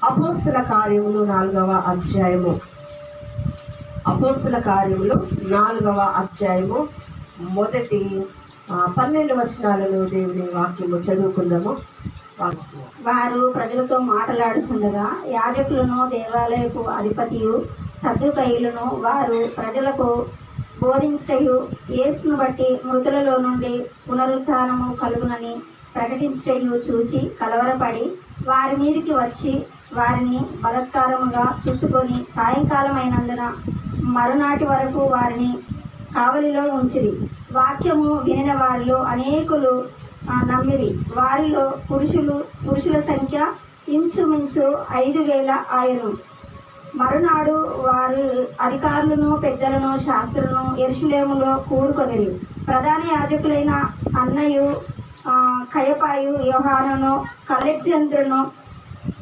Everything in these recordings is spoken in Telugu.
అపోస్తుల కార్యములు 4వ అధ్యాయము. అపోస్తుల కార్యములు 4వ అధ్యాయము మొదటి 12 వచనాలను దేవుని వాక్యము చదువుకుందాము. వారు ప్రజలతో మాట్లాడుచుండగా యాజకులను, దేవాలయపు అధిపతియు, సద్దుకయ్యులను వారు ప్రజలకు బోధించుటయు, యేసును బట్టి మృతులలో నుండి పునరుత్థానము కలుగునని ప్రకటించుటయు చూచి కలవరపడి వారి మీదికి వచ్చి వారిని బలత్కారముగా చుట్టుకొని సాయంకాలమైనందున మరునాటి వరకు వారిని కావలిలో ఉంచిరి. వాక్యము వినిన వారిలో అనేకులు నమ్మిరి. వారిలో పురుషుల సంఖ్య ఇంచుమించు 5,000 ఆయను. మరునాడు వారు అధికారులను, పెద్దలను, శాస్త్రులను యెరూషలేములో కూడుకొనిరి. ప్రధాన యాజకులైన అన్నయు, కయపాయు, యోహానును, అలెగ్జాంద్రును,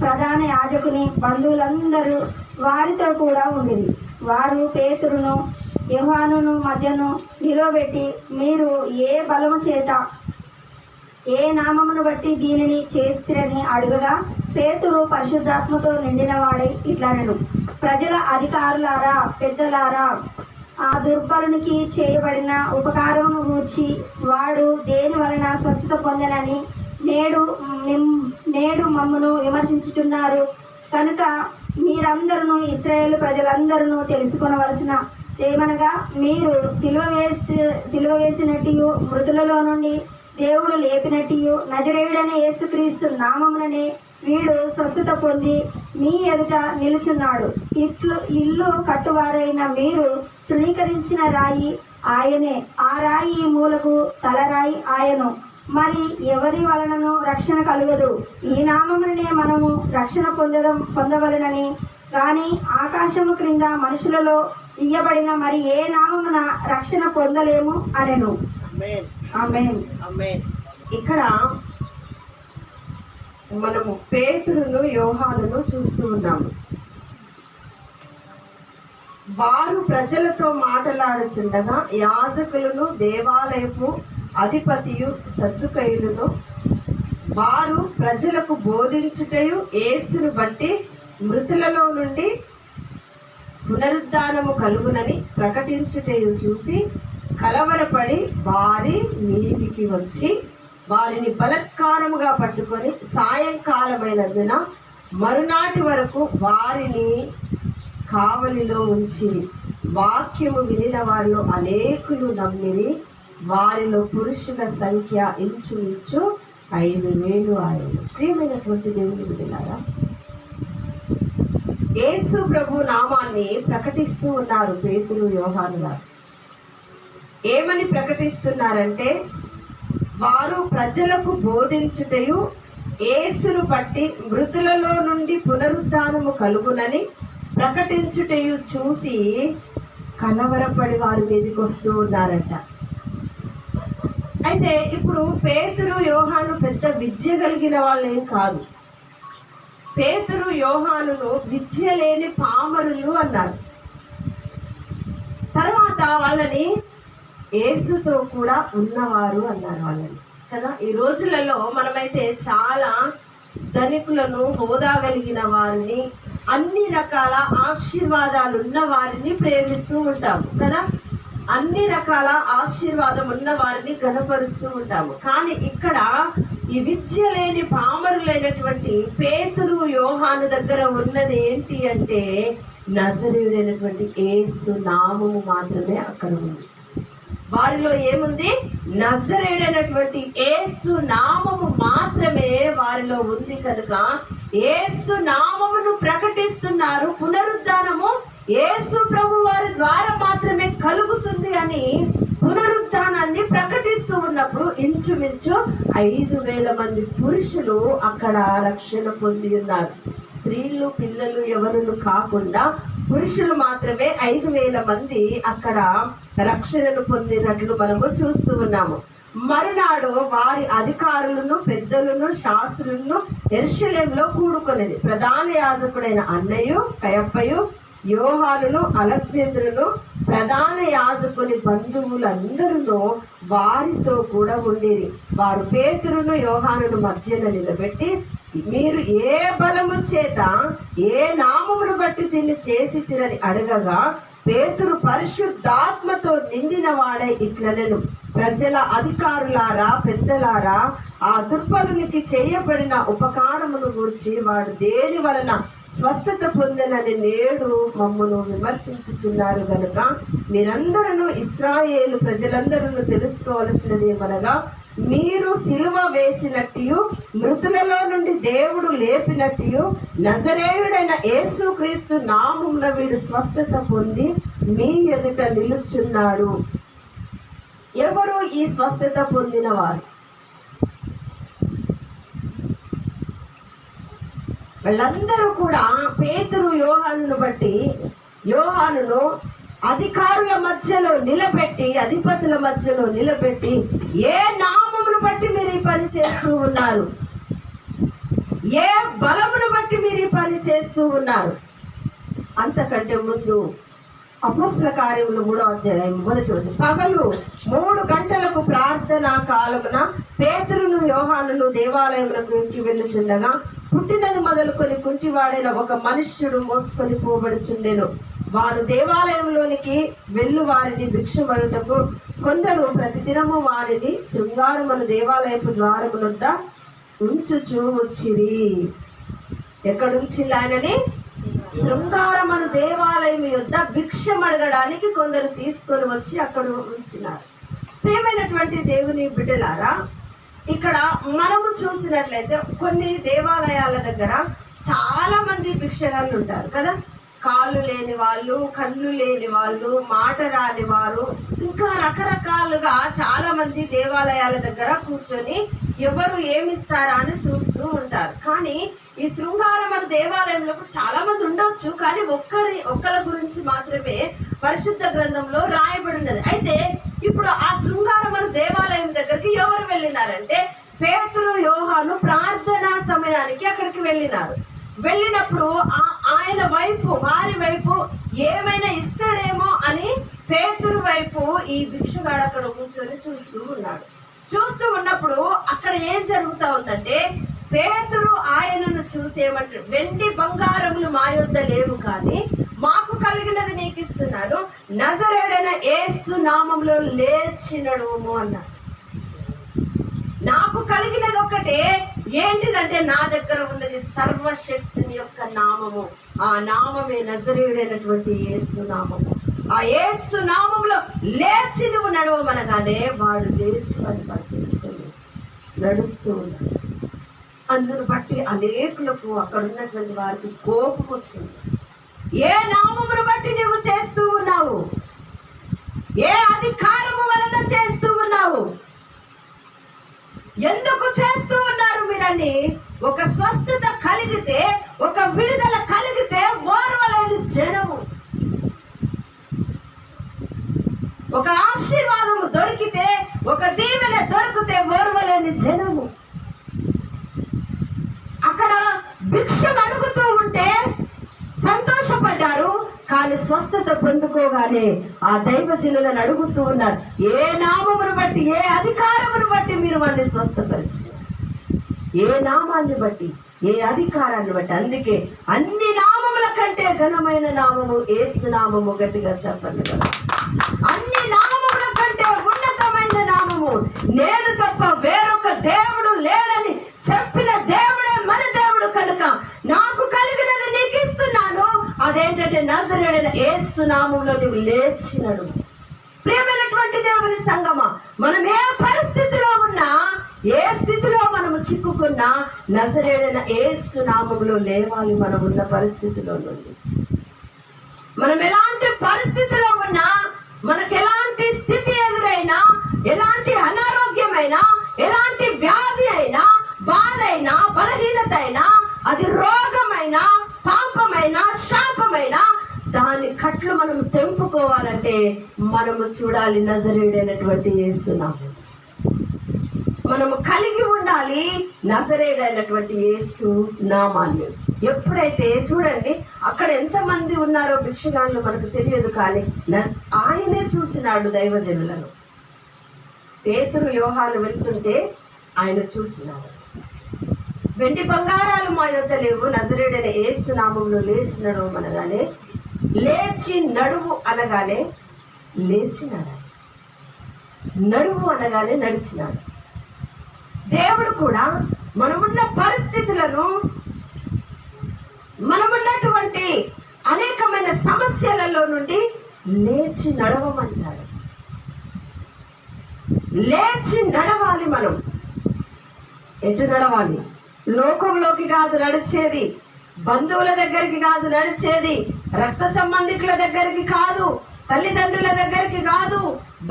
ప్రధాన యాజకుని బంధువులందరూ వారితో కూడా ఉండిరి. వారు పేతురును, యోహానును మధ్యను నిలవబెట్టి, మీరు ఏ బలము చేత, ఏ నామమును బట్టి దీనిని చేస్తిరని అడుగగా, పేతురు పరిశుద్ధాత్మతో నిండినవాడై ఇట్లనెను: ప్రజల అధికారులారా, పెద్దలారా, ఆ దుర్బలునికి చేయబడిన ఉపకారమును గూర్చి వాడు దేని వలన స్వస్థత పొందనని నేడు మమ్మను విమర్శించుతున్నారు. కనుక మీరందరూ, ఇశ్రాయేలు ప్రజలందరూ తెలుసుకొనవలసిన ఏమనగా, మీరు సిలువ వేసినట్టు, మృతులలో నుండి దేవుడు లేపినట్టు, నజరేయుడైన యేసుక్రీస్తు నామముననే వీడు స్వస్థత పొంది మీ ఎదుట నిలుచున్నాడు. ఇల్లు కట్టువారైన మీరు తృణీకరించిన రాయి ఆయనే. ఆ రాయి మూలకు తలరాయి ఆయను. మరి ఎవరి వలనను రక్షణ కలుగదు. ఈ నామమునే మనము రక్షణ పొందవలనని కానీ ఆకాశము క్రింద మనుషులలో ఇయ్యబడిన మరి ఏ నామమున రక్షణ పొందలేము అనెను. ఆమేన్. ఇక్కడ మనము పేతురును, యోహానును చూస్తూ ఉన్నాము. వారు ప్రజలతో మాట్లాడుచుండగా యాజకులను, దేవాలయపు అధిపతియు, సద్దుకయ్యులను వారు ప్రజలకు బోధించుటయు, యేసును బట్టి మృతులలో నుండి పునరుద్ధానము కలుగునని ప్రకటించుటయు చూసి కలవరపడి వారి మీదికి వచ్చి వారిని బలత్కారముగా పట్టుకొని సాయంకాలమైనందున మరునాటి వరకు వారిని కావలిలో ఉంచి వాక్యము వినిన వారిలో అనేకులు నమ్మిరి. వారిలో పురుషుల సంఖ్య ఇంచుమించు 5,000 ఆయను. ప్రియమైనటువంటి దేవుని బిడ్డలారా, యేసు ప్రభు నామాన్ని ప్రకటిస్తూ ఉన్నారు పేతురు, యోహాను గారు. ఏమని ప్రకటిస్తున్నారంటే, వారు ప్రజలకు బోధించుటయు, యేసును బట్టి మృతులలో నుండి పునరుద్ధానము కలుగునని ప్రకటించుటయు చూసి కలవరపడి వారి మీదకి వస్తూ ఉన్నారట. అయితే ఇప్పుడు పేతురు, యోహాను పెద్ద విద్య కలిగిన వాళ్ళేం కాదు. పేతురు, యోహానును విద్య లేని పామరులు అన్నారు. తర్వాత వాళ్ళని యేసుతో కూడా ఉన్నవారు అన్నారు వాళ్ళని కదా. ఈ రోజులలో మనమైతే చాలా ధనికులను, హోదా కలిగిన వారిని, అన్ని రకాల ఆశీర్వాదాలు ఉన్న వారిని ప్రేమిస్తూ ఉంటాము కదా. అన్ని రకాల ఆశీర్వాదం ఉన్న వారిని గణపరుస్తూ ఉంటాము. కానీ ఇక్కడ ఈ విద్య లేని పామరులైనటువంటి పేతురు, యోహాను దగ్గర ఉన్నది ఏంటి అంటే, నజరేయుడైనటువంటి యేసు నామము మాత్రమే అక్కడ ఉంది. వారిలో ఏముంది? నజరేయుడైనటువంటి యేసు నామము మాత్రమే వారిలో ఉంది. కనుక యేసు నామమును ప్రకటిస్తున్నారు. పునరుద్ధానము యేసు ప్రభు వారి ద్వారా మాత్రమే కలుగుతుంది అని పునరుద్ధానాన్ని ప్రకటిస్తూ ఉన్నప్పుడు ఇంచుమించు 5,000 మంది పురుషులు అక్కడ రక్షణ పొంది ఉన్నారు. స్త్రీలు, పిల్లలు ఎవరు కాకుండా పురుషులు మాత్రమే 5,000 మంది అక్కడ రక్షణను పొందినట్లు మనము చూస్తూ ఉన్నాము. మరునాడు వారి అధికారులను, పెద్దలను, శాస్త్రులను యెరూషలేములో కూడుకొనేది. ప్రధాన యాజకుడైన అన్నయు, కయపయు, యోహానును, అలెగ్జాంద్రును, ప్రధాన యాజకుని బంధువులందరూ వారితో కూడా ఉండిరి. వారు పేతురును, యోహానును మధ్యన నిలబెట్టి, మీరు ఏ బలము చేత ఏ నామమును బట్టి దీన్ని చేసి తిరని అడగగా, పేతురు పరిశుద్ధాత్మతో నిండిన వాడై ఇట్లనెను, ప్రజల అధికారులారా, పెద్దలారా, ఆ దుర్బలునికి చేయబడిన ఉపకారమును గూర్చి వాడు దేని వలన స్వస్థత పొందనని నేడు మమ్మను విమర్శించుచున్నారు గనుక మీరందరూ ఇశ్రాయేలు ప్రజలందరూ తెలుసుకోవలసినది ఏమనగా, మీరు సిలువ వేసినట్టు మృతులలో నుండి దేవుడు లేపినట్టు నజరేయుడైన యేసుక్రీస్తు నామమున వీడు స్వస్థత పొంది మీ ఎదుట నిలుచున్నాడు. ఎవరు ఈ స్వస్థత పొందిన వారు? వాళ్ళందరూ కూడా పేతురు యోహానును బట్టి, యోహానును అధికారుల మధ్యలో నిలబెట్టి, అధిపతుల మధ్యలో నిలబెట్టి, ఏ నామమును బట్టి మీరు ఈ పని చేస్తూ ఉన్నారు, ఏ బలమును బట్టి మీరు ఈ పని చేస్తూ ఉన్నారు? అంతకంటే ముందు అపోస్తల కార్యములు 3వ అధ్యాయం 1వ వచనం, పగలు 3 గంటలకు ప్రార్థనా కాలమున పేతురును యోహానును దేవాలయమునకు ఎక్కి వెళ్ళుచుండగా, పుట్టినది మొదలుకొని కుంటివాడైన ఒక మనుష్యుడు మోసుకొని పోబడుచుండెను. వాడు దేవాలయంలోనికి వెళ్ళు వారిని భిక్షమడుటకు కొందరు ప్రతిదినము వారిని శృంగారమును దేవాలయపు ద్వారమునొద్ద ఉంచుచూ వచ్చిరి. ఎక్కడుంచింది ఆయనని? శృంగారమును దేవాలయం యొద్ద భిక్షమడగడానికి కొందరు తీసుకొని వచ్చి అక్కడ ఉంచినారు. ప్రియమైనటువంటి దేవుని బిడ్డలారా, ఇక్కడ మనము చూసినట్లయితే కొన్ని దేవాలయాల దగ్గర చాలా మంది భిక్షగాళ్ళు ఉంటారు కదా. కాళ్ళు లేని వాళ్ళు, కళ్ళు లేని వాళ్ళు, మాట రాని వారు, ఇంకా రకరకాలుగా చాలా మంది దేవాలయాల దగ్గర కూర్చొని ఎవరు ఏమిస్తారా అని చూస్తూ ఉంటారు. కానీ ఈ శృంగారమన దేవాలయంలో చాలా మంది ఉండొచ్చు, కానీ ఒక్కరి గురించి మాత్రమే పరిశుద్ధ గ్రంథంలో రాయబడినది. అయితే ఇప్పుడు ఆ శృంగారమన దేవాలయం దగ్గరికి ఎవరు వెళ్ళినారంటే, పేతురు యోహాను ప్రార్థనా సమయానికి అక్కడికి వెళ్ళినారు. వెళ్ళినప్పుడు ఆయన వైపు, వారి వైపు ఏమైనా ఇస్తాడేమో అని పేతురు వైపు ఈ భిక్షగాడు అక్కడ కూర్చొని చూస్తూ ఉన్నాడు. చూస్తూ ఉన్నప్పుడు అక్కడ ఏం జరుగుతా ఉందంటే, పేతురు ఆయనను చూసేమంటాడు, వెండి బంగారములు మా యొద్ద లేవు, కానీ మాకు కలిగినది నీకు ఇస్తున్నాను, నజరేయుడైన యేసు నామములో లేచినడుము అన్నాడు. నాకు కలిగినది ఒక్కటే, ఏంటిదంటే నా దగ్గర ఉన్నది సర్వశక్తుని యొక్క నామము. ఆ నామమే నజరేయుడైనటువంటి యేసు నామము. ఆ యేసు నామంలో లేచి నువ్వు నడవమనగానే వాడు లేచి నడుస్తూ ఉన్నాడు. అందును బట్టి అనేకులకు అక్కడ ఉన్నటువంటి వారికి కోపం వచ్చింది. ఏ నామమును బట్టి నువ్వు చేస్తూ ఉన్నావు? ఏ అధికారము వలన చేస్తూ ఉన్నావు? ఎందుకు చేస్తూ ఉన్నారు మీరని ఒక స్వస్థత కలిగితే, ఒక విడుదల కలిగితే ఓర్వలేని జనము, ఒక ఆశీర్వాదము దొరికితే, ఒక దీవెన దొరికితే ఓర్వలేని జనము. అక్కడ భిక్షం అడుగుతూ ఉంటే సంతోషపడ్డారు, కానీ స్వస్థత పొందుకోగానే ఆ దైవజనులను అడుగుతూ ఉన్నారు, ఏ నామమును బట్టి, ఏ అధికారమును బట్టి మీరు వాళ్ళని స్వస్థపరిచారు? ఏ నామాన్ని బట్టి, ఏ అధికారాన్ని బట్టి? అందుకే అన్ని నామముల కంటే ఘనమైన నామము యేసు నామము. గట్టిగా చెప్పండి కదా. అన్ని నామముల కంటే ఉన్నతమైన నామము, నేను తప్ప వేరొక దేవుడు లేడని చెప్పిన దేవుడే మన దేవుడు కనుక నాకు కలిగినది నీకు ఇస్తున్నాను. అదేంటంటే నజరేయుడైన యేసు నామములో నువ్వు లేచినడు. ప్రియమైనటువంటి దేవుని సంగమా, మనం ఏ పరిస్థితిలో ఉన్నా, ఏ స్థితిలో మనము చిక్కుకున్నా, నజరేయుడైన యేసు నామములో లేవాలి. మనం ఉన్న పరిస్థితిలో నుండి, మనం ఎలాంటి పరిస్థితిలో ఉన్నా, మనకు ఎలాంటి స్థితి ఎదురైనా, ఎలాంటి అనారోగ్యమైనా, ఎలాంటి వ్యాధి అయినా, బాధ అయినా, బలహీనత అయినా, అది రోగమైనా, పాపమైనా, శాపమైనా, దాని కట్లు మనం తెంపుకోవాలంటే మనము చూడాలి నజరేయుడైనటువంటి యేసు నామం. మనము కలిగి ఉండాలి నజరేయుడైనటువంటి యేసు నామాన్ని. ఎప్పుడైతే చూడండి అక్కడ ఎంతమంది ఉన్నారో భిక్షగాళ్ళు మనకు తెలియదు, కానీ ఆయనే చూసినాడు దైవజనులను. పేతురు యోహాను వెళ్తుంటే ఆయన చూసినాడు. వెండి బంగారాలు మా యొద్ద లేవు, నజరేయుడైన యేసు నామములో లేచి నడువు అనగానే, లేచి నడువు అనగానే లేచినాడు. నడువు అనగానే నడిచినాడు. దేవుడు కూడా మనమున్న పరిస్థితులను, మనమున్నటువంటి అనేకమైన సమస్యలలో నుండి లేచి నడవమంటాడు. లేచి నడవాలి. మనం ఎటు నడవాలి? లోకంలోకి కాదు నడిచేది, బంధువుల దగ్గరికి కాదు నడిచేది, రక్త సంబంధికుల దగ్గరికి కాదు, తల్లిదండ్రుల దగ్గరికి కాదు,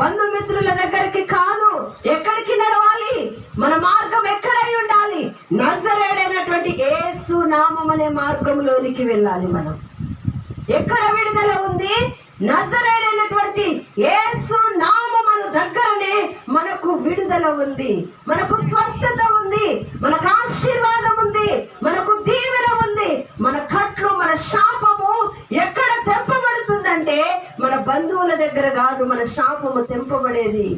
బంధుమిత్రుల దగ్గరికి కాదు. ఎక్కడికి నడవాలి? మన మార్గం ఎక్కడై ఉండాలి? నజరేయుడైనటువంటి యేసు నామం అనే మార్గంలోనికి వెళ్ళాలి. మనం ఎక్కడ విడుదల ఉంది? నజరేయుడైనటువంటి యేసు నామమును దగ్గరనే మనకు విడుదల ఉంది, మనకు స్వస్థత ఉంది, మనకు ఆశీర్వాదం ఉంది, మనకు దీవెన ఉంది. మన కట్లు, మన శాపము ఎక్కడ తెంపబడుతుందంటే మన బంధువుల దగ్గర కాదు. మన శాపము తెంపబడేది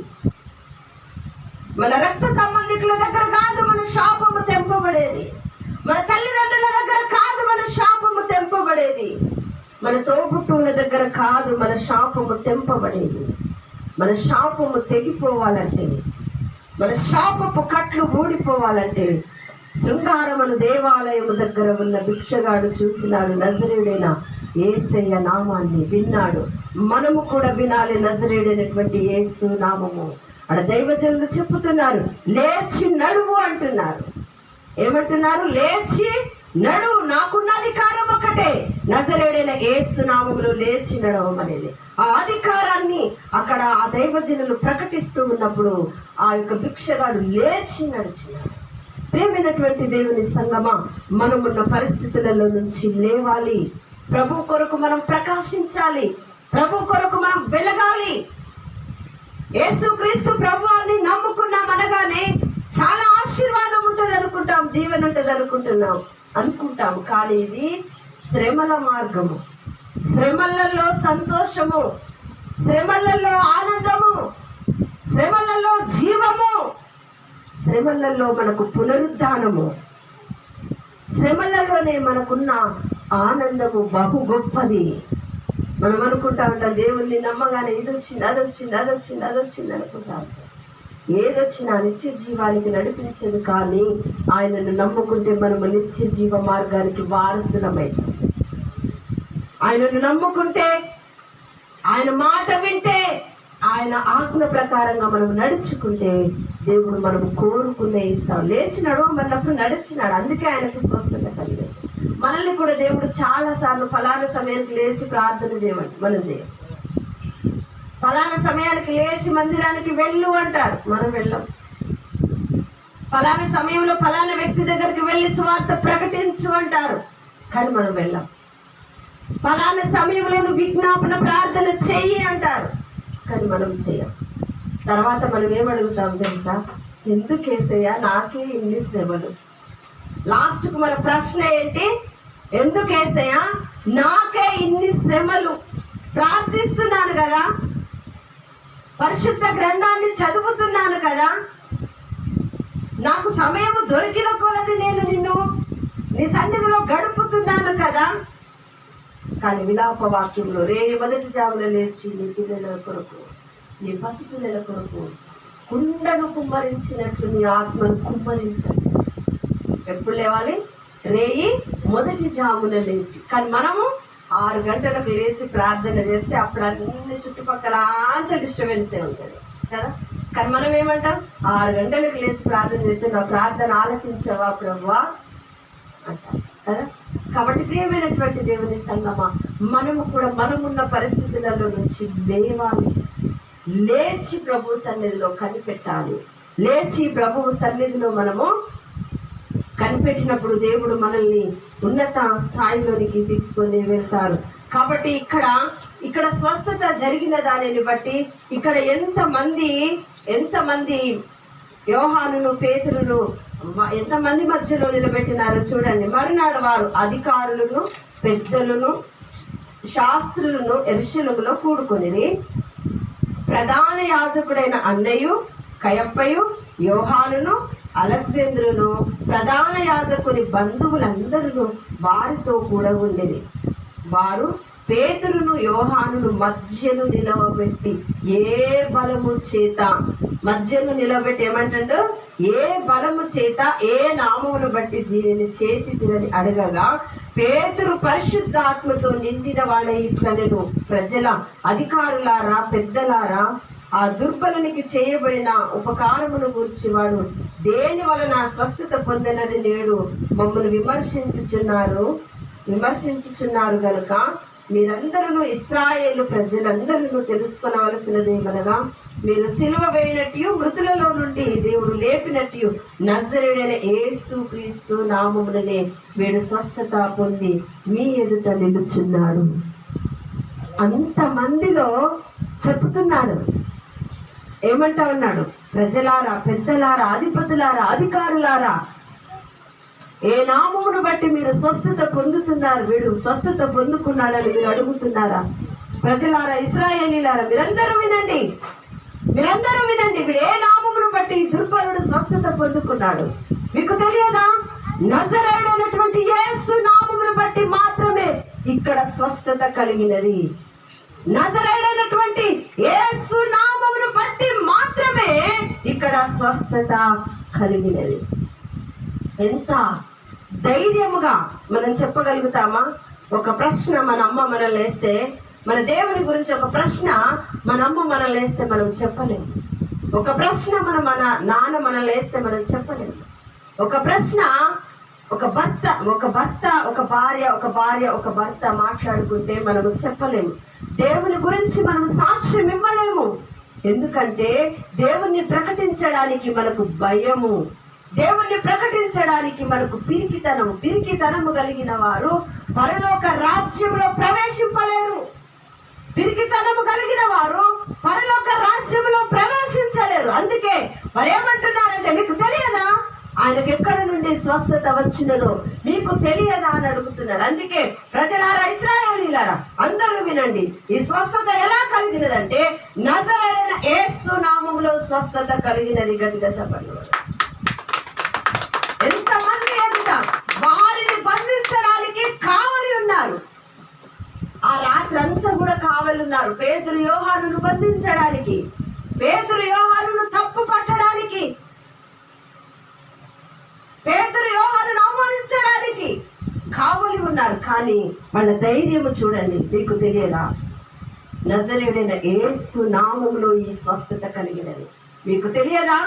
మన రక్త సంబంధికుల దగ్గర కాదు. మన శాపము తెంపబడేది మన తల్లిదండ్రుల దగ్గర కాదు. మన శాపము తెంపబడేది మన తోబుట్టువుల దగ్గర కాదు. మన శాపము తెంపబడేది. మన శాపము తెగిపోవాలంటే, మన శాపపు కట్లు ఊడిపోవాలంటే శృంగారమును దేవాలయము దగ్గర ఉన్న భిక్షగాడు చూసినాడు. నజరేయుడైన యేసయ్య నామాన్ని విన్నాడు. మనము కూడా వినాలి నజరేయుడైనటువంటి యేసు నామము. అక్కడ దైవజనులు చెప్పుతున్నారు, లేచి నడువు అంటున్నారు. ఏమంటున్నారు? లేచి నడువు. నాకున్న అధికారం ఒకటే, నజరేయుడైన యేసు నామములో లేచి నడవమనేది. ఆ అధికారాన్ని అక్కడ ఆ దైవజనులు ప్రకటిస్తూ ఉన్నప్పుడు ఆ యొక్క భిక్షగాడు లేచి నడిచినాడు. ప్రియమైనటువంటి దేవుని సంగమా, మనమున్న పరిస్థితులలో నుంచి లేవాలి. ప్రభు కొరకు మనం ప్రకాశించాలి. ప్రభు కొరకు మనం వెలగాలి. యేసుక్రీస్తు ప్రభువాన్ని నమ్ముకున్నాం అనగానే చాలా ఆశీర్వాదం ఉంటుంది అనుకుంటాం, దీవెన ఉంటుంది అనుకుంటాం. కానీ ఇది శ్రమల మార్గము. శ్రమలలో సంతోషము, శ్రమలలో ఆనందము, శ్రమలలో జీవము, శ్రమలలో మనకు పునరుద్ధానము, శ్రమలలోనే మనకున్న ఆనందము బహు గొప్పది. మనం అనుకుంటా ఉంటాం, దేవుణ్ణి నమ్మగానే ఇది వచ్చింది, అది వచ్చింది, అది వచ్చింది, అది వచ్చింది అనుకుంటా ఉంటాం. ఏదొచ్చినా నిత్య జీవానికి నడిపించదు. కానీ ఆయనను నమ్ముకుంటే మనము నిత్య జీవ మార్గానికి వారసులమైతాం. ఆయనను నమ్ముకుంటే, ఆయన మాట వింటే, ఆయన ఆజ్ఞ ప్రకారంగా మనం నడుచుకుంటే దేవుడు మనము కోరుకునే ఇస్తాం. లేచి నడవమన్నప్పుడు నడిచినాడు, అందుకే ఆయనకు స్వస్థత కలిగింది. మనల్ని కూడా దేవుడు చాలా సార్లు ఫలానా సమయానికి లేచి ప్రార్థన చేయమంట, మనం చేయం. ఫలానా సమయానికి లేచి మందిరానికి వెళ్ళు అంటారు, మనం వెళ్ళం. ఫలానా సమయంలో ఫలానా వ్యక్తి దగ్గరికి వెళ్ళి సువార్త ప్రకటించు అంటారు, కానీ మనం వెళ్ళం. ఫలానా సమయంలో విజ్ఞాపన ప్రార్థన చెయ్యి అంటారు, కానీ మనం చేయం. తర్వాత మనం ఏమడుగుతాం తెలుసా? ఎందుకు యేసయ్యా నాకే ఇన్ని శ్రమలు? లాస్ట్కు మన ప్రశ్న ఏంటి? ఎందుకు యేసయ్యా నాకే ఇన్ని శ్రమలు? ప్రార్థిస్తున్నాను కదా, పరిశుద్ధ గ్రంథాన్ని చదువుతున్నాను కదా, నాకు సమయం దొరికిన కొలది నేను నిన్ను నీ సన్నిధిలో గడుపుతున్నాను కదా. కానీ విలాప వాక్యంలో మొదటి జామున లేచి నీ పిల్లల కొరకు, నీ పసిపిల్లల కొరకు కుండను కుమ్మరించినట్లు నీ ఆత్మను కుమ్మరించండి. ఎప్పుడు లేవాలి? మొదటి జామున లేచి. కానీ మనము 6 గంటలకు లేచి ప్రార్థన చేస్తే అప్పుడు అన్ని చుట్టుపక్కల అంత డిస్టర్బెన్సే ఉంటుంది కదా. కానీ మనం ఏమంటాం? 6 గంటలకు లేచి ప్రార్థన చేస్తే నా ప్రార్థన ఆలకించవా ప్రభువా అంటాం కదా. కాబట్టి ప్రియమైనటువంటి దేవుని సంగమా, మనము కూడా మనమున్న పరిస్థితులలో నుంచి లేవాలి. లేచి ప్రభు సన్నిధిలో కనిపెట్టాలి. లేచి ప్రభువు సన్నిధిలో మనము కనిపెట్టినప్పుడు దేవుడు మనల్ని ఉన్నత స్థాయిలోనికి తీసుకొని వెళ్తారు. కాబట్టి ఇక్కడ స్వస్థత జరిగిన దానిని బట్టి ఇక్కడ ఎంతమంది యోహానును, పేతురును ఎంతమంది మధ్యలో నిలబెట్టినారో చూడండి. మరునాడు వారు అధికారులను, పెద్దలను, శాస్త్రులను యెరూషలేములో కూడుకొనిరి. ప్రధాన యాజకుడైన అన్నయ్యు, కయప్పయు, యోహానును, అలెగ్జాంద్రును ప్రధాన యాజకుని బంధువులందరూ వారితో కూడా ఉండేది. వారు పేతురును యోహానును మధ్యను నిలవబెట్టి ఏ బలము చేత మధ్యను నిలబెట్టి ఏమంటాడు, ఏ బలము చేత ఏ నామమును బట్టి దీనిని చేసి తిరని అడగగా, పేతురు పరిశుద్ధాత్మతో నిండిన వాడై ఇట్లనెను, ప్రజల అధికారులారా, పెద్దలారా, ఆ దుర్బలునికి చేయబడిన ఉపకారమును గూర్చి వాడు దేని వలన స్వస్థత పొందనని నేడు మమ్మల్ని విమర్శించుచున్నారు గనుక మీరందరూ ఇశ్రాయేలు ప్రజలందరూ తెలుసుకొనవలసినదేమనగా, మీరు సిలువ వేయనట్టు మృతులలో నుండి దేవుడు లేపినట్టు నజరేయుడైన యేసు క్రీస్తు నామముననే వీడు స్వస్థత పొంది మీ ఎదుట నిలుచున్నాడు. అంతమందిలో చెప్తున్నాడు. ఏమంటా ఉన్నాడు, ప్రజలారా, పెద్దలారా, అధిపతులారా, అధికారులారా, ఏ నామమును బట్టి మీరు స్వస్థత పొందుతున్నారు, వీడు స్వస్థత పొందుకున్నాడని మీరు అడుగుతున్నారా? ప్రజలారా, ఇశ్రాయేలీలారా, మీరందరూ వినండి, వీడు ఏ నామమును బట్టి దుర్బలుడు స్వస్థత పొందుకున్నాడు మీకు తెలియదా? నజరేయుడైనటువంటి యేసు నామమును బట్టి మాత్రమే ఇక్కడ స్వస్థత కలిగినది. నజరేయుడైనటువంటి యేసు నామమును బట్టి మాత్రమే ఇక్కడ స్వస్థత కలిగినది. ఎంత ధైర్యముగా మనం చెప్పగలుగుతామా? ఒక ప్రశ్న మన అమ్మ మనల్ని వేస్తే, మన దేవుని గురించి ఒక ప్రశ్న మన అమ్మ మనల్ని వేస్తే మనం చెప్పలేము. ఒక ప్రశ్న మన నాన్న మనల్ని వేస్తే మనం చెప్పలేము. ఒక ప్రశ్న ఒక భర్త మాట్లాడుకుంటే మనము చెప్పలేము. దేవుని గురించి మనం సాక్ష్యం ఇవ్వలేము. ఎందుకంటే దేవుణ్ణి ప్రకటించడానికి మనకు భయము, దేవుణ్ణి ప్రకటించడానికి మనకు పిరికితనము కలిగిన వారు పరలోక రాజ్యంలో ప్రవేశింపలేరు. పిరికితనము కలిగిన వారు పరలోక రాజ్యంలో ప్రవేశించలేరు. అందుకే మరి ఏమంటున్నారంటే, మీకు తెలియదా ఆయనకు ఎక్కడ నుండి స్వస్థత వచ్చినదో మీకు తెలియదా అని అడుగుతున్నాడు. అందుకే ప్రజలారా, ఇశ్రాయేలీలారా, అందరూ వినండి. ఈ స్వస్థత ఎలా కలిగినదంటే నజరేయుడైన యేసు నామములో స్వస్థత కలిగినది. గట్టిగా చెప్పండి. ఎంతమంది ఎదుట వారిని బంధించడానికి కావలి ఉన్నారు. ఆ రాత్రి అంతా కూడా కావలి ఉన్నారు పేతురు యోహానును బంధించడానికి, పేతురు యోహానును తప్పు పట్టడానికి, పేతురు యోహానును అవమానించడానికి కావలి ఉన్నారు. కానీ వాళ్ళ ధైర్యము చూడండి. మీకు తెలియదా? నజరేయుడైన యేసు నామములో ఈ స్వస్థత కలిగినది. మీకు తెలియదా?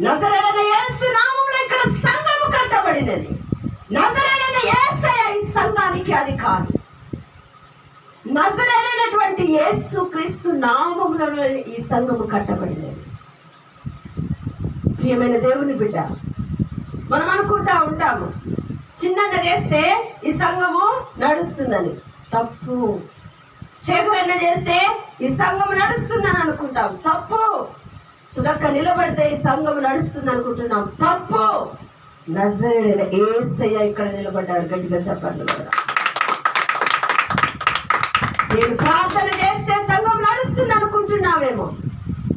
నజరేయుడైన యేసు నామములో ఇక్కడ సంఘము కట్టబడినది. నజరేయుడైన యేసయ్య ఈ సంఘానికి అధికారి. నజరేయుడైనటువంటి యేసు క్రీస్తు నామములో ఈ సంఘము కట్టబడినది. ప్రియమైన దేవుని బిడ్డ, మనం అనుకుంటా ఉంటాము, చిన్నగా చేస్తే ఈ సంఘము నడుస్తుందని. తప్పు. శేఖరన్న చేస్తే ఈ సంఘము నడుస్తుందని అనుకుంటాం. తప్పు. సుధక్క నిలబడితే ఈ సంఘం నడుస్తుంది అనుకుంటున్నాం. తప్పు. నజరేయుడైన యేసయ్య ఇక్కడ నిలబడ్డాడు. గట్టిగా చెప్పండి. నేను ప్రార్థన చేస్తే సంఘం నడుస్తుంది అనుకుంటున్నావేమో.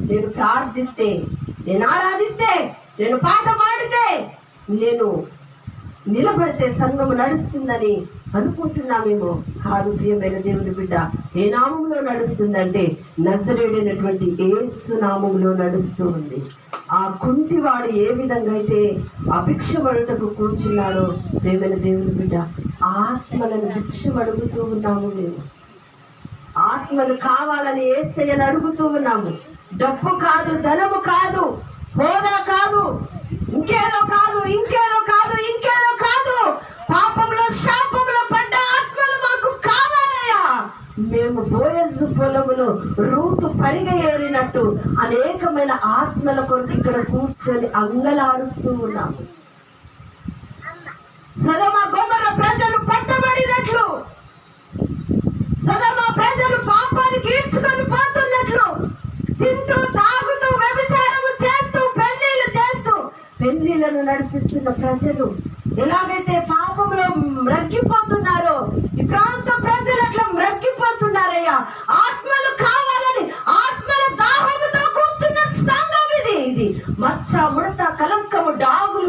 నేను ప్రార్థిస్తే, నేను ఆరాధిస్తే, నేను పాట పాడితే, నేను నిలబడితే సంఘం నడుస్తుందని అనుకుంటున్నామేమో. కాదు ప్రియమైన దేవుని బిడ్డ. ఏ నామంలో నడుస్తుందంటే నజరేయుడైనటువంటి యేసు నామంలో నడుస్తూ ఉంది. ఆ కుంటివాడు ఏ విధంగా అయితే భిక్షమడుటకు కూర్చున్నాడో, ప్రియమైన దేవుని బిడ్డ, ఆత్మలను భిక్షమడుగుతూ ఉన్నాము. మేము ఆత్మలు కావాలని యేసయ్యను అడుగుతూ ఉన్నాము. డబ్బు కాదు, ధనము కాదు, హోదా కాదు, ఇంకేదో కాదు, పాపంలో శాపంలో పడ్డ ఆత్మలు మాకు కావాలయ్యా. మేము బోయజు పొలములో రూతు పరిగ ఏరినట్టు అనేకమైన ఆత్మల కొరకు ఇక్కడ కూర్చొని అంగలారుస్తూ ఉన్నాము. సొదొమ గొమొర్రా ప్రజలు పట్టబడినట్లు, సొదొమ ప్రజలు పాపానికి ఈడ్చుకొని పోతున్నట్లు, తింటూ తాగుతూ వ్యభిచారము చేస్తూ పెళ్లిళ్లను నడిపిస్తున్న ప్రజలు ఎలాగైతే పాపంలో మ్రగ్గిపోతున్నారో, ఈ ప్రాంత ప్రజలు అట్లా మ్రగ్గిపోతున్నారయ్యా. ఆత్మలు కావాలని ఆత్మల దాహముతో కూర్చున్న సంఘం ఇది. మచ్చ, ముడత, కలంకము, డాగులు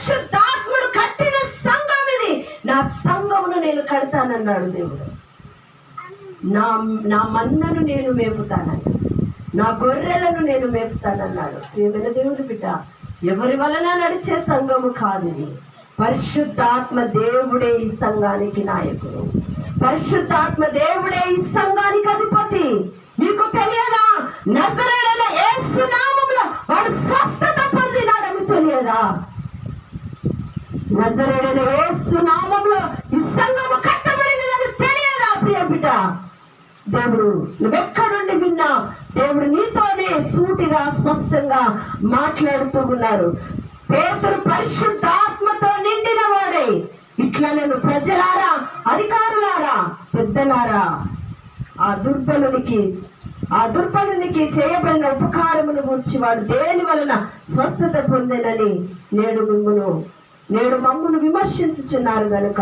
పరిశుద్ధాత్ముడు కట్టిన సంఘం ఇది, నా సంఘమును నేను కడతానన్నాడు దేవుడు. నా మందను నేను మేపుతానన్నాడు, నా గొర్రెలను నేను మేపుతానన్నాడు. ప్రియమైన దేవుని బిడ్డ, ఎవరి వలన నడిచే సంఘము కాదు ఇది. పరిశుద్ధాత్మ దేవుడే ఈ సంఘానికి నాయకుడు, పరిశుద్ధాత్మ దేవుడే ఈ సంఘానికి అధిపతి. మీకు తెలియదా? నజరేయుడైన యేసు నామములో వాడు స్వస్థత పొందినాడని తెలియదా? నజరేయుడైన యేసు నామములో ఈ సంఘము కట్టబడినదని తెలియదా? ప్రియ బిడ్డ, దేవుడు నువ్వెక్కడుండి విన్నా దేవుడు నీతోనే సూటిగా స్పష్టంగా మాట్లాడుతూ ఉన్నారు. పేతురు పరిశుద్ధాత్మతో నిండిన వాడే ఇట్లా నేను ప్రజలారా, అధికారులారా, పెద్దలారా, ఆ దుర్బలునికి చేయబడిన ఉపకారమును గూర్చి వాడు దేని వలన స్వస్థత పొందేనని నేడు మమ్మును విమర్శించుచున్నారు గనుక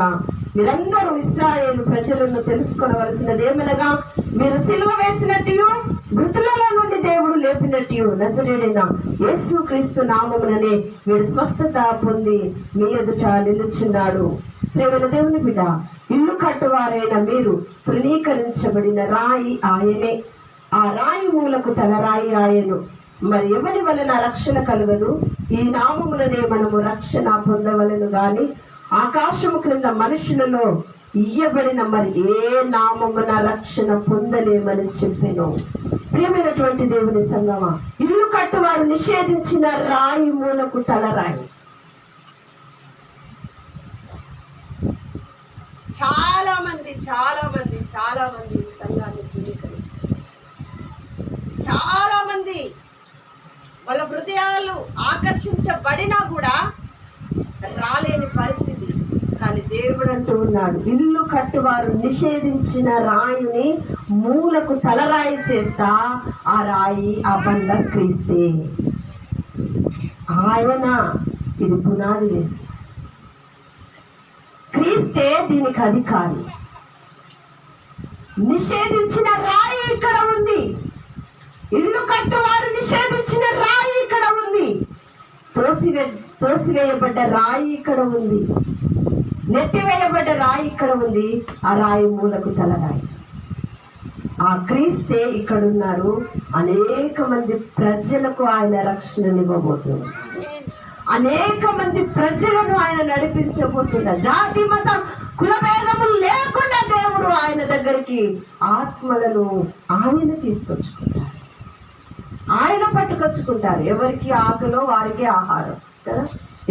మీరందరూ ఇశ్రాయేలు ప్రజలను తెలుసుకొనవలసినదేమనగా, మీరు సిలువ వేసినట్టు మృతులలో నుండి దేవుడు లేపినట్టు నజరేయుడైన యేసుక్రీస్తు నామముననే వీడు స్వస్థత పొంది మీ ఎదుట నిలుచున్నాడు. ప్రియమైన దేవుని బిడ్డ, ఇల్లు కట్టువారైన మీరు తృణీకరించబడిన రాయి ఆయనే, ఆ రాయి మూలకు తలరాయి ఆయను. మరి ఎవరి వలన రక్షణ కలుగదు? ఈ నామములనే మనము రక్షణ పొందవలను గాని ఆకాశము క్రింద మనుషులలో ఇయ్యబడిన మరి ఏ నామమున రక్షణ పొందలేమని చెప్పెను. ప్రియమైనటువంటి దేవుని సంగమా, ఇల్లు కట్టువారు నిషేధించిన రాయి మూలకు తలరాయి. చాలా మంది సంఘాన్ని ధృవీకరించారు. చాలా మంది వాళ్ళ హృదయాలు ఆకర్షించబడినా కూడా రాలేని పరిస్థితి. కానీ దేవుడు అంటూ ఉన్నాడు, ఇల్లు కట్టువారు నిషేధించిన రాయిని మూలకు తలరాయి చేస్తా, ఆ రాయి ఆ బండ క్రీస్తే. ఆయన ఇది పునాది వేసి క్రీస్తే దీనికి అధికారి. నిషేధించిన రాయి ఇక్కడ ఉంది, ఇల్లు కట్టువారు నిషేధించిన రాయి ఇక్కడ ఉంది, త్రోసివేయబడ్డ రాయి ఇక్కడ ఉంది, నెట్టివేయబడ్డ రాయి ఇక్కడ ఉంది. ఆ రాయి మూలకు తలరాయి ఆ క్రీస్తే ఇక్కడ ఉన్నారు. అనేక మంది ప్రజలకు ఆయన రక్షణనివ్వబోతున్నారు, అనేక మంది ప్రజలను ఆయన నడిపించబోతున్నారు. జాతి మతం కులభేదములు లేకుండా దేవుడు ఆయన దగ్గరికి ఆత్మలను ఆయన తీసుకొచ్చుకుంటారు, ఆయన పట్టుకొచ్చుకుంటారు. ఎవరికి ఆకలో వారికే ఆహారం కదా,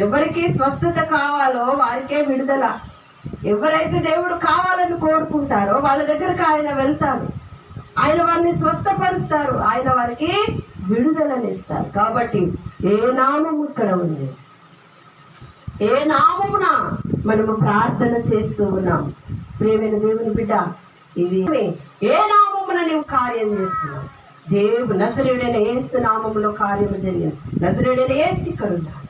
ఎవరికి స్వస్థత కావాలో వారికే విడుదల. ఎవరైతే దేవుడు కావాలని కోరుకుంటారో వాళ్ళ దగ్గరకు ఆయన వెళ్తాడు, ఆయన వారిని స్వస్థపరుస్తారు, ఆయన వారికి విడుదలనిస్తారు. కాబట్టి ఏ నామము ఇక్కడ ఉంది, ఏ నామమున మనము ప్రార్థన చేస్తూ ఉన్నాం. ప్రియమైన దేవుని బిడ్డ, ఇది ఏ నామమున నీవు కార్యం చేస్తున్నావు? నజరేయుడైన యేసు నామములో కార్యము జరిగింది. నజరేయుడైన యేసు ఇక్కడ ఉన్నాడు.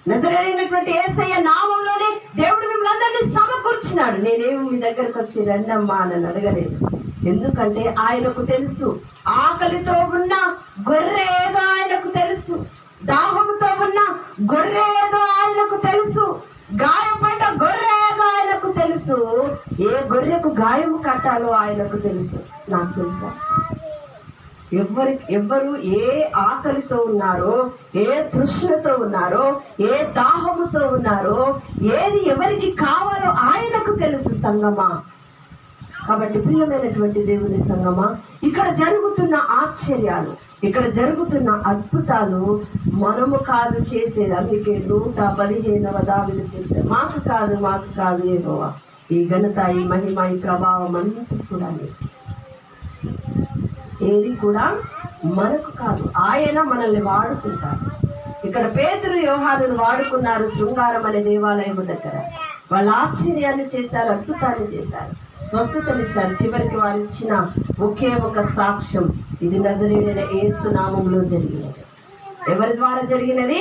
నజరేయుడైనటువంటి యేసయ్య నామంలోనే దేవుడు మిమ్మల్ని అందరినీ సమకూర్చినాడు. నేనేమి మీ దగ్గరకు వచ్చి రండమ్మా అని అడగలేదు. ఎందుకంటే ఆయనకు తెలుసు, ఆకలితో ఉన్న గొర్రె ఏదో ఆయనకు తెలుసు, దాహముతో ఉన్న గొర్రె ఏదో ఆయనకు తెలుసు, గాయపడ్డ గొర్రె ఏదో ఆయనకు తెలుసు, ఏ గొర్రెకు గాయము కట్టాలో ఆయనకు తెలుసు. నాకు తెలుసా? ఎవరు ఏ ఆకలితో ఉన్నారో, ఏ తృష్ణతో ఉన్నారో, ఏ దాహముతో ఉన్నారో, ఏది ఎవరికి కావాలో ఆయనకు తెలుసు సంగమా. కాబట్టి ప్రియమైనటువంటి దేవుని సంగమా, ఇక్కడ జరుగుతున్న ఆశ్చర్యాలు, ఇక్కడ జరుగుతున్న అద్భుతాలు మనము కాదు చేసేది. అందుకే 115వ దావీదు, మాకు కాదు యెహోవా, ఈ ఘనత, ఈ మహిమ, ఈ ప్రభావం అంతా కూడా ఏది కూడా మనకు కాదు, ఆయన మనల్ని వాడుకుంటారు. ఇక్కడ పేతురు యోహానును వాడుకున్నారు శృంగారం అనే దేవాలయం దగ్గర. వాళ్ళ ఆశ్చర్యాన్ని చేశారు, అద్భుతాన్ని చేశారు, స్వస్థతనిచ్చారు. చివరికి వారు ఇచ్చిన ఒకే ఒక సాక్ష్యం, ఇది నజరేయుడైన యేసు నామములో జరిగినది. ఎవరి ద్వారా జరిగినది?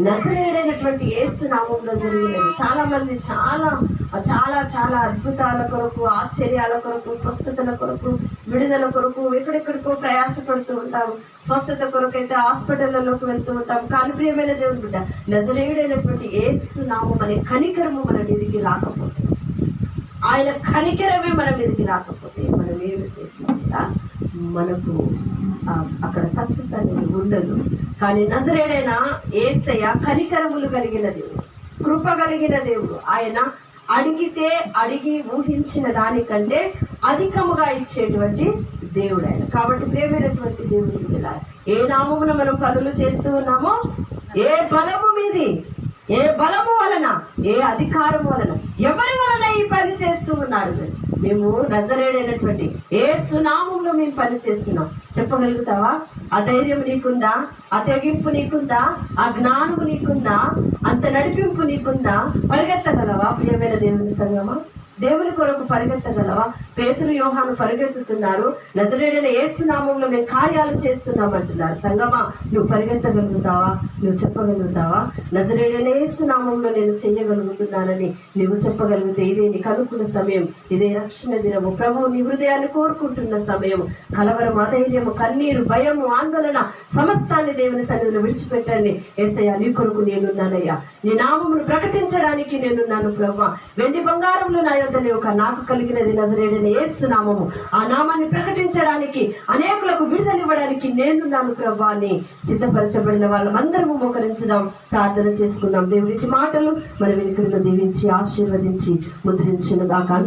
నజరేయుడైనటువంటి యేసు నామములో జరిగినది. చాలా మంది చాలా చాలా చాలా అద్భుతాల కొరకు, ఆశ్చర్యాల కొరకు, స్వస్థతల కొరకు, విడుదల కొరకు ఎక్కడెక్కడికో ప్రయాసపడుతూ ఉంటాము. స్వస్థత కొరకు అయితే హాస్పిటళ్లలోకి వెళ్తూ ఉంటాం. కానీ ప్రియమైన దేవుని బిడ్డ, నజరేయుడైనటువంటి యేసు నామం అనే కనికరము మన మీదకి రాకపోతే, ఆయన కనికరమే మన మీదకి రాకపోతే మనం ఏమి చేసినా కూడా మనకు అక్కడ సక్సెస్ అనేది ఉండదు. కానీ నజరేయుడైన యేసయ్య కనికరములు కలిగిన దేవుడు, కృప కలిగిన దేవుడు. ఆయన అడిగితే అడిగి ఊహించిన దానికంటే అధికముగా ఇచ్చేటువంటి దేవుడు ఆయన. కాబట్టి ప్రేమైనటువంటి దేవుడికి వెళ్ళాలి. ఏ నామమున మనం పనులు చేస్తూ ఉన్నామో, ఏ బలము మీది, ఏ బలము వలన, ఏ అధికారం వలన, ఎవరి వలన ఈ పని చేస్తూ ఉన్నారు? మేము నజరేయుడైనటువంటి యేసు నామములో మేము పని చేస్తున్నాం. చెప్పగలుగుతావా? ఆ ధైర్యం నీకుందా? ఆ తెగింపు నీకుందా? ఆ జ్ఞానము నీకుందా? అంత నడిపింపు నీకుందా? పరిగెత్తగలవా? ప్రియమైన దేవుని సంగమా, దేవుని కొరకు పరిగెత్తగలవా? పేతురు, యోహాను పరిగెత్తుతున్నారు. నజరేయుడైన యేసు నామములో మేము కార్యాలు చేస్తున్నాం అంటున్నారు. సంగమా, నువ్వు పరిగెత్తగలుగుతావా? నువ్వు చెప్పగలుగుతావా? నజరేయుడైన యేసు నామములో నేను చెయ్యగలుగుతున్నానని నువ్వు చెప్పగలిగితే ఇదే నీకు అనుకున్న సమయం, ఇదే రక్షణ దినము. ప్రభువు నీ హృదయాన్ని కోరుకుంటున్న సమయం. కలవరం, అధైర్యము, కన్నీరు, భయము, ఆందోళన సమస్తాన్ని దేవుని సన్నిధిలో విడిచిపెట్టండి. యేసయ్యా, నీ కొరకు నేనున్నానయ్యా. నీ నామమును ప్రకటించడానికి నేనున్నాను ప్రభువా. వెండి బంగారంలో నా యొద్ద లేవు, నాకు కలిగినది నజరేయుడైన యేసు నామము. ఆ నామాన్ని ప్రకటించడానికి, అనేకులకు విడుదల ఇవ్వడానికి నేనున్నాను ప్రభువా అని సిద్ధపరచబడిన వాళ్ళమందరము మోకరించుదాం, ప్రార్థన చేసుకుందాం. దేవుడి మాటలు మన వెనుకలను దీవించి ఆశీర్వదించి ముద్రించును గాక.